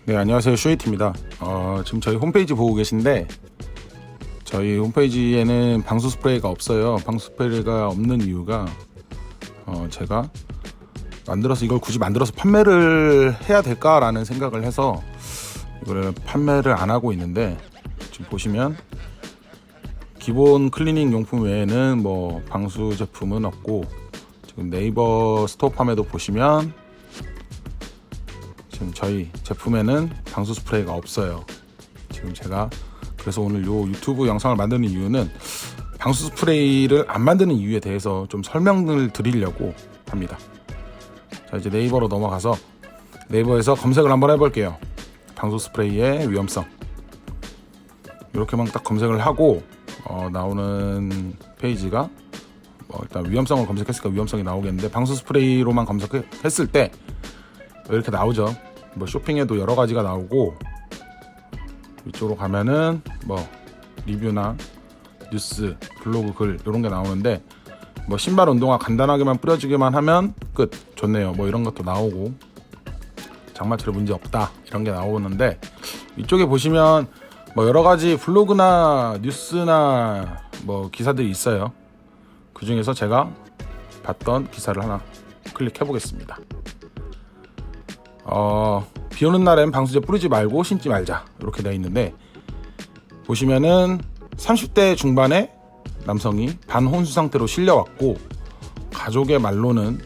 네, 안녕하세요. 슈에이트입니다. 지금 저희 홈페이지 보고 계신데 저희 홈페이지에는 방수 스프레이가 없어요. 방수 스프레이가 없는 이유가 제가 이걸 굳이 만들어서 판매를 해야 될까라는 생각을 해서 이거를 판매를 안 하고 있는데, 지금 보시면 기본 클리닝 용품 외에는 뭐 방수 제품은 없고, 지금 네이버 스토어팜에도 보시면 지금 저희 제품에는 방수 스프레이가 없어요. 지금 제가 그래서 오늘 요 유튜브 영상을 만드는 이유는 방수 스프레이를 안 만드는 이유에 대해서 좀 설명을 드리려고 합니다. 자, 이제 네이버로 넘어가서 네이버에서 검색을 한번 해볼게요. 방수 스프레이의 위험성. 이렇게만 딱 검색을 하고 나오는 페이지가 일단 위험성을 검색했으니까 위험성이 나오겠는데, 방수 스프레이로만 검색했을 때 이렇게 나오죠. 뭐 쇼핑에도 여러 가지가 나오고, 이쪽으로 가면은 뭐 리뷰나 뉴스, 블로그 글 이런 게 나오는데, 뭐 신발 운동화 간단하게만 뿌려주기만 하면 끝, 좋네요. 뭐 이런 것도 나오고, 장마철에 문제 없다 이런 게 나오는데, 이쪽에 보시면 뭐 여러 가지 블로그나 뉴스나 뭐 기사들이 있어요. 그 중에서 제가 봤던 기사를 하나 클릭해 보겠습니다. 비 오는 날엔 방수제 뿌리지 말고 신지 말자, 이렇게 되어 있는데, 보시면은 30대 중반의 남성이 반혼수 상태로 실려왔고, 가족의 말로는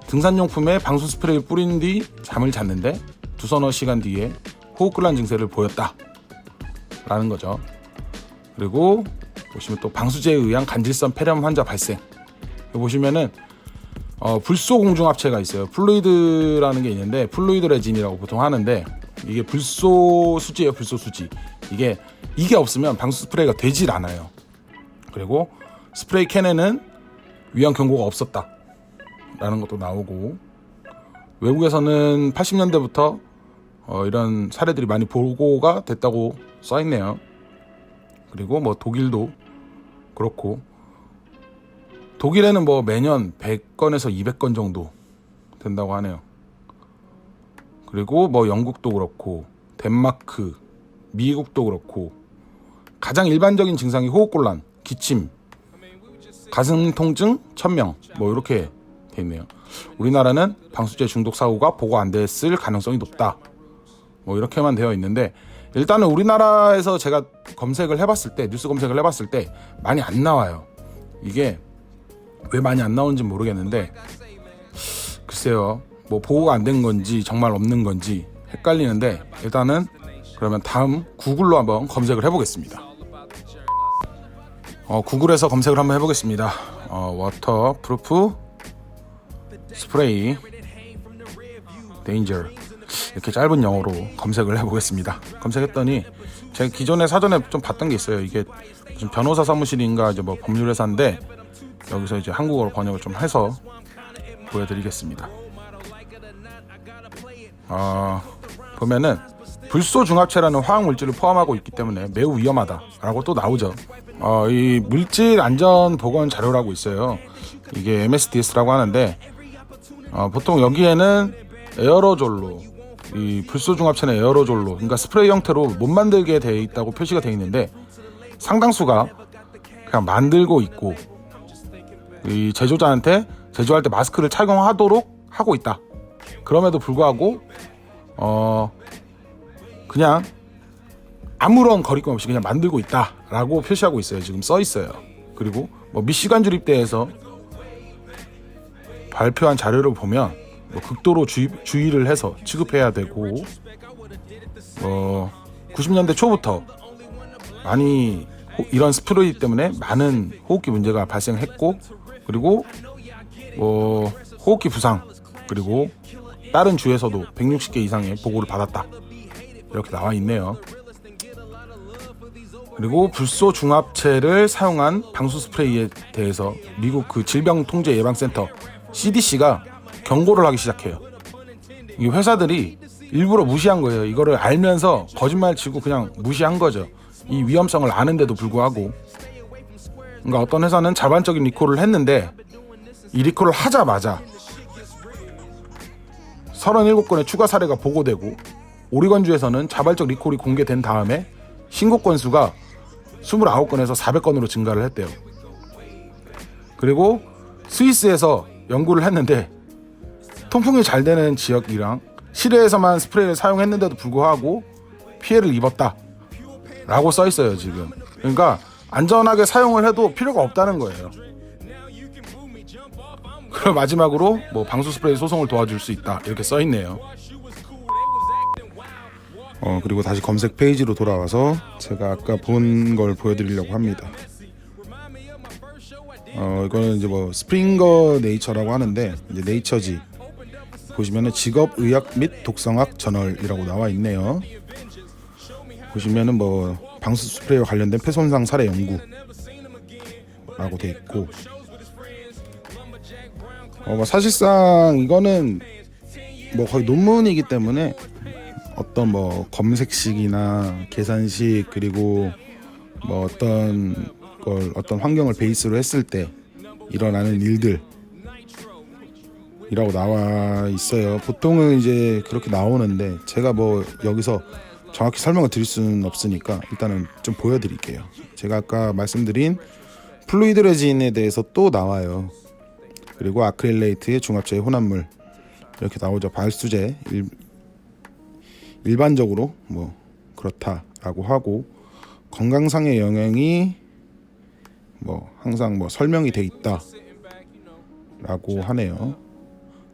등산용품에 방수 스프레이를 뿌린 뒤 잠을 잤는데 두서너 시간 뒤에 호흡곤란 증세를 보였다 라는 거죠. 그리고 보시면 또 방수제에 의한 간질성 폐렴 환자 발생. 보시면은 불소 공중합체가 있어요. 플루이드라는 게 있는데, 플루이드 레진이라고 보통 하는데, 이게 불소 수지예요. 불소 수지. 이게 없으면 방수 스프레이가 되질 않아요. 그리고 스프레이 캔에는 위험 경고가 없었다 라는 것도 나오고, 외국에서는 80년대부터 이런 사례들이 많이 보고가 됐다고 써있네요. 그리고 뭐 독일도 그렇고, 독일에는 뭐 매년 100건에서 200건 정도 된다고 하네요. 그리고 뭐 영국도 그렇고, 덴마크, 미국도 그렇고, 가장 일반적인 증상이 호흡곤란, 기침, 가슴 통증 1000명 뭐 이렇게 돼 있네요. 우리나라는 방수제 중독 사고가 보고 안 됐을 가능성이 높다, 뭐 이렇게만 되어 있는데, 일단은 우리나라에서 제가 검색을 해봤을 때, 뉴스 검색을 해봤을 때 많이 안 나와요. 이게 왜 많이 안 나오는지 모르겠는데, 글쎄요, 뭐 보고가 안 된 건지 정말 없는 건지 헷갈리는데, 일단은 그러면 다음 구글로 한번 검색을 해보겠습니다. 구글에서 검색을 한번 해보겠습니다. 워터프루프 스프레이 데인저, 이렇게 짧은 영어로 검색을 해보겠습니다. 검색했더니 제가 기존에 사전에 좀 봤던 게 있어요. 이게 무슨 변호사 사무실인가 이제 뭐 법률회사인데, 여기서 이제 한국어로 번역을 좀 해서 보여드리겠습니다. 보면은 불소 중합체라는 화학 물질을 포함하고 있기 때문에 매우 위험하다라고 또 나오죠. 이 물질 안전 보건 자료라고 있어요. 이게 MSDS라고 하는데, 보통 여기에는 에어로졸로, 이 불소 중합체는 에어로졸로, 그러니까 스프레이 형태로 못 만들게 되어 있다고 표시가 되어 있는데, 상당수가 그냥 만들고 있고, 이 제조자한테 제조할 때 마스크를 착용하도록 하고 있다. 그럼에도 불구하고 그냥 아무런 거리낌 없이 그냥 만들고 있다라고 표시하고 있어요. 지금 써 있어요. 그리고 뭐 미시간 주립대에서 발표한 자료를 보면 뭐 극도로 주의를 해서 취급해야 되고, 90년대 초부터 많이 이런 스프레이 때문에 많은 호흡기 문제가 발생했고, 그리고 호흡기 부상, 그리고 다른 주에서도 160개 이상의 보고를 받았다, 이렇게 나와 있네요. 그리고 불소 중합체를 사용한 방수 스프레이에 대해서 미국 그 질병통제예방센터 CDC가 경고를 하기 시작해요. 이 회사들이 일부러 무시한 거예요. 이거를 알면서 거짓말 치고 그냥 무시한 거죠. 이 위험성을 아는데도 불구하고. 그러니까 어떤 회사는 자발적인 리콜을 했는데, 이 리콜을 하자마자 37건의 추가 사례가 보고되고, 오리건주에서는 자발적 리콜이 공개된 다음에 신고 건수가 29건에서 400건으로 증가를 했대요. 그리고 스위스에서 연구를 했는데 통풍이 잘 되는 지역이랑 실외에서만 스프레이를 사용했는데도 불구하고 피해를 입었다 라고 써 있어요 지금. 그러니까 안전하게 사용을 해도 필요가 없다는 거예요. 그리고 마지막으로 뭐 방수 스프레이 소송을 도와줄 수 있다 이렇게 써 있네요. 그리고 다시 검색 페이지로 돌아와서 제가 아까 본 걸 보여드리려고 합니다. 이거는 이제 뭐 스프링거 네이처라고 하는데 이제 네이처지 보시면은 직업의학 및 독성학 저널이라고 나와 있네요. 보시면은 뭐 방수 스프레이와 관련된 폐손상 사례 연구라고 돼 있고, 사실상 이거는 뭐 거의 논문이기 때문에 어떤 뭐 검색식이나 계산식 그리고 뭐 어떤 환경을 베이스로 했을 때 일어나는 일들이라고 나와 있어요. 보통은 이제 그렇게 나오는데 제가 뭐 여기서 정확히 설명을 드릴 수는 없으니까 일단은 좀 보여드릴게요. 제가 아까 말씀드린 플루이드 레진에 대해서 또 나와요. 그리고 아크릴레이트의 중합체의 혼합물 이렇게 나오죠. 발수제 일반적으로 뭐 그렇다라고 하고, 건강상의 영향이 뭐 항상 뭐 설명이 돼 있다라고 하네요.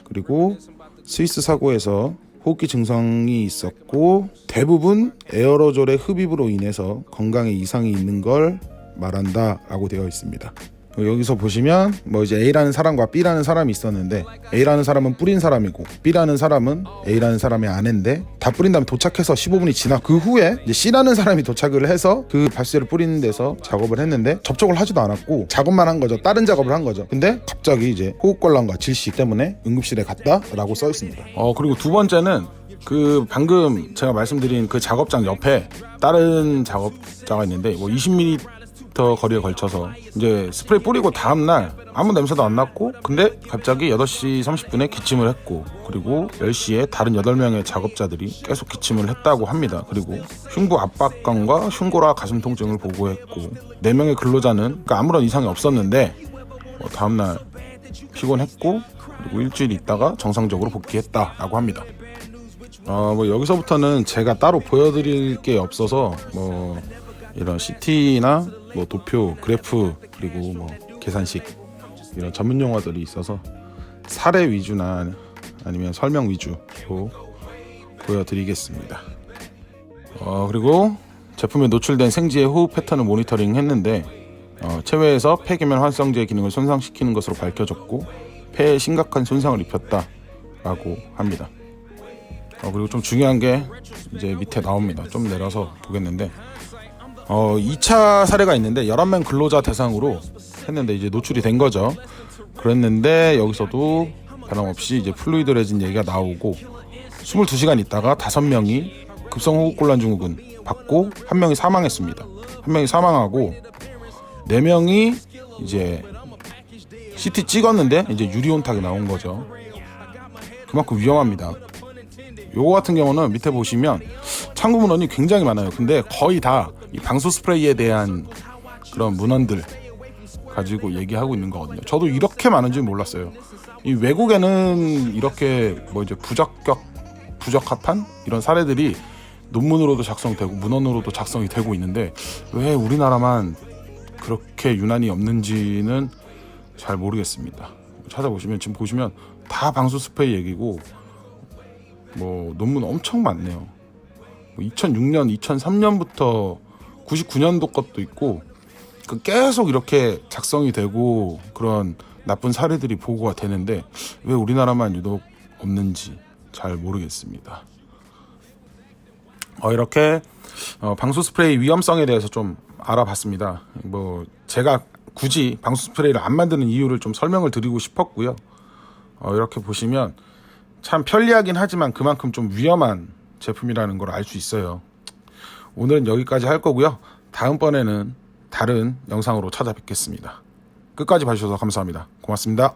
그리고 스위스 사고에서 호흡기 증상이 있었고 대부분 에어로졸의 흡입으로 인해서 건강에 이상이 있는 걸 말한다라고 되어 있습니다. 여기서 보시면 뭐 이제 A라는 사람과 B라는 사람이 있었는데 A라는 사람은 뿌린 사람이고 B라는 사람은 A라는 사람의 아내인데 다 뿌린 다음에 도착해서 15분이 지나 그 후에 이제 C라는 사람이 도착을 해서 그 발수제를 뿌리는 데서 작업을 했는데 접촉을 하지도 않았고 작업만 한 거죠. 다른 작업을 한 거죠. 근데 갑자기 이제 호흡곤란과 질식 때문에 응급실에 갔다라고 써 있습니다. 그리고 두 번째는 그 방금 제가 말씀드린 그 작업장 옆에 다른 작업자가 있는데 뭐 20mm 거리에 걸쳐서 이제 스프레이 뿌리고 다음날 아무 냄새도 안 났고, 근데 갑자기 8시 30분에 기침을 했고, 그리고 10시에 다른 8명의 작업자들이 계속 기침을 했다고 합니다. 그리고 흉부 압박감과 흉고라 가슴 통증을 보고했고 4명의 근로자는 그러니까 아무런 이상이 없었는데 다음날 피곤했고 그리고 일주일 있다가 정상적으로 복귀했다라고 합니다. 뭐 여기서부터는 제가 따로 보여드릴 게 없어서 뭐 이런 CT나 뭐 도표, 그래프, 그리고 뭐 계산식 이런 전문 용어들이 있어서 사례 위주나 아니면 설명 위주로 보여드리겠습니다. 그리고 제품에 노출된 생지의 호흡 패턴을 모니터링 했는데 체외에서 폐계면 활성제의 기능을 손상시키는 것으로 밝혀졌고 폐에 심각한 손상을 입혔다라고 합니다. 그리고 좀 중요한 게 이제 밑에 나옵니다. 좀 내려서 보겠는데 2차 사례가 있는데 11명 근로자 대상으로 했는데 이제 노출이 된 거죠. 그랬는데 여기서도 변함없이 이제 플루이드 레진 얘기가 나오고 22시간 있다가 5명이 급성호흡곤란 증후군 받고 1명이 사망했습니다. 1명이 사망하고 4명이 이제 CT 찍었는데 이제 유리온탁이 나온 거죠. 그만큼 위험합니다. 요거 같은 경우는 밑에 보시면 참고 문헌이 굉장히 많아요. 근데 거의 다 이 방수 스프레이에 대한 그런 문헌들 가지고 얘기하고 있는 거거든요. 저도 이렇게 많은 줄 몰랐어요. 이 외국에는 이렇게 뭐 이제 부적합한 이런 사례들이 논문으로도 작성되고 문헌으로도 작성이 되고 있는데 왜 우리나라만 그렇게 유난히 없는지는 잘 모르겠습니다. 찾아보시면 지금 보시면 다 방수 스프레이 얘기고 뭐 논문 엄청 많네요. 2006년, 2003년부터 99년도 것도 있고 계속 이렇게 작성이 되고 그런 나쁜 사례들이 보고가 되는데 왜 우리나라만 유독 없는지 잘 모르겠습니다. 이렇게 방수 스프레이 위험성에 대해서 좀 알아봤습니다. 뭐 제가 굳이 방수 스프레이를 안 만드는 이유를 좀 설명을 드리고 싶었고요. 이렇게 보시면 참 편리하긴 하지만 그만큼 좀 위험한 제품이라는 걸 알 수 있어요. 오늘은 여기까지 할 거고요. 다음번에는 다른 영상으로 찾아뵙겠습니다. 끝까지 봐주셔서 감사합니다. 고맙습니다.